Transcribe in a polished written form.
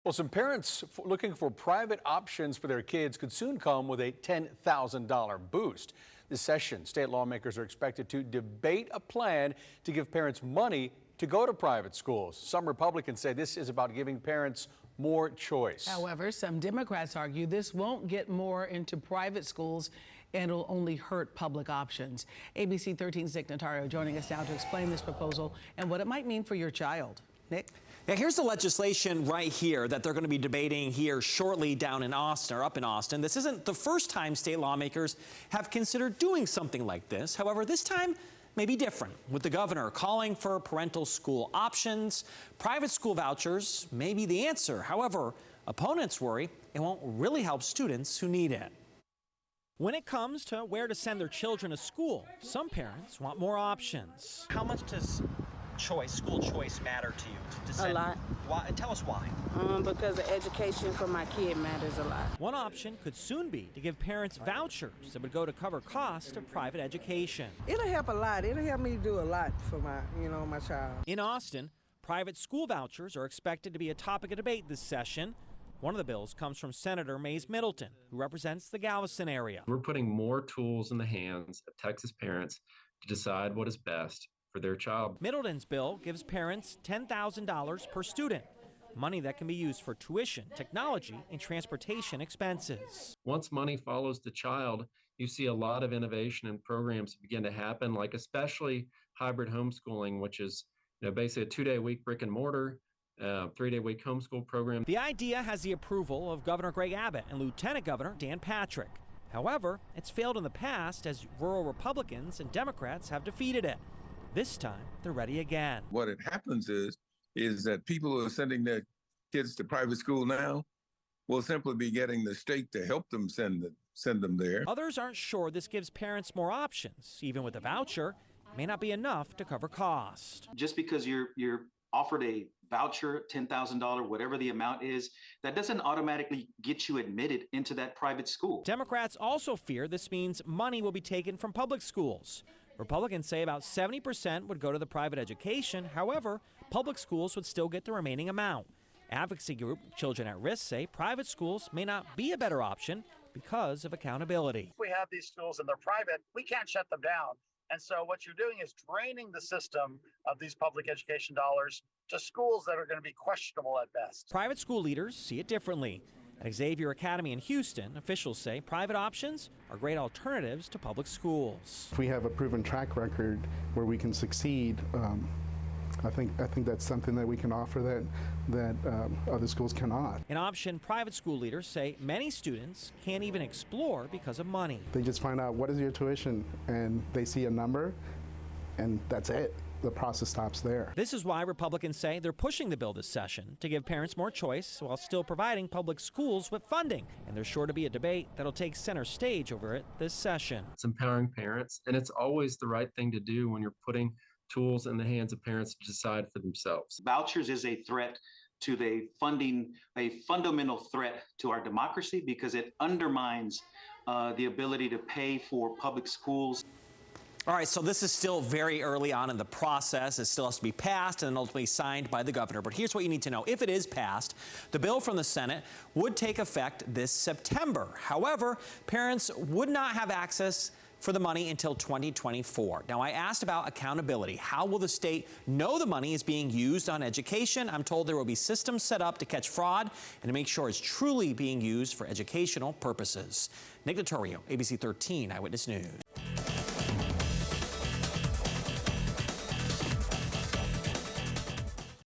Well, some parents looking for private options for their kids could soon come with a $10,000 boost. This session, state lawmakers are expected to debate a plan to give parents money to go to private schools. Some Republicans say this is about giving parents more choice. However, some Democrats argue this won't get more into private schools and it'll only hurt public options. ABC 13's Nick Notario joining us now to explain this proposal and what it might mean for your child. Nick? Now, here's the legislation right here that they're going to be debating here shortly down in Austin, or up in Austin. This isn't the first time state lawmakers have considered doing something like this. However, this time may be different, with the governor calling for parental school options. Private school vouchers may be the answer. However, opponents worry it won't really help students who need it. When it comes to where to send their children to school, some parents want more options. How much does school choice matter to you? A lot. Why? Tell us why. Because the education for my kid matters a lot. One option could soon be to give parents vouchers that would go to cover costs of private education. It'll help a lot. It'll help me do a lot for my child. In Austin, private school vouchers are expected to be a topic of debate this session. One of the bills comes from Senator Mays Middleton, who represents the Galveston area. We're putting more tools in the hands of Texas parents to decide what is best for their child. Middleton's bill gives parents $10,000 per student, money that can be used for tuition, technology, and transportation expenses. Once money follows the child, you see a lot of innovation and programs begin to happen, like especially hybrid homeschooling, which is basically a 2-day-a-week brick and mortar, 3-day-a-week homeschool program. The idea has the approval of Governor Greg Abbott and Lieutenant Governor Dan Patrick. However, it's failed in the past as rural Republicans and Democrats have defeated it. This time, they're ready again. What it happens is that people who are sending their kids to private school now will simply be getting the state to help them send them there. Others aren't sure this gives parents more options. Even with a voucher, it may not be enough to cover cost. Just because you're offered a voucher, $10,000, whatever the amount is, that doesn't automatically get you admitted into that private school. Democrats also fear this means money will be taken from public schools. Republicans say about 70% would go to the private education. However, public schools would still get the remaining amount. Advocacy group Children at Risk say private schools may not be a better option because of accountability. If we have these schools and they're private, we can't shut them down. And so what you're doing is draining the system of these public education dollars to schools that are going to be questionable at best. Private school leaders see it differently. At Xavier Academy in Houston, officials say private options are great alternatives to public schools. If we have a proven track record where we can succeed, I think that's something that we can offer that other schools cannot. An option private school leaders say many students can't even explore because of money. They just find out what is your tuition and they see a number and that's it. The process stops there. This is why Republicans say they're pushing the bill this session to give parents more choice while still providing public schools with funding. And there's sure to be a debate that'll take center stage over it this session. It's empowering parents, and it's always the right thing to do when you're putting tools in the hands of parents to decide for themselves. Vouchers is a threat to the funding, a fundamental threat to our democracy because it undermines the ability to pay for public schools. All right, so this is still very early on in the process. It still has to be passed and then ultimately signed by the governor. But here's what you need to know. If it is passed, the bill from the Senate would take effect this September. However, parents would not have access for the money until 2024. Now, I asked about accountability. How will the state know the money is being used on education? I'm told there will be systems set up to catch fraud and to make sure it's truly being used for educational purposes. Nick Notario, ABC 13 Eyewitness News.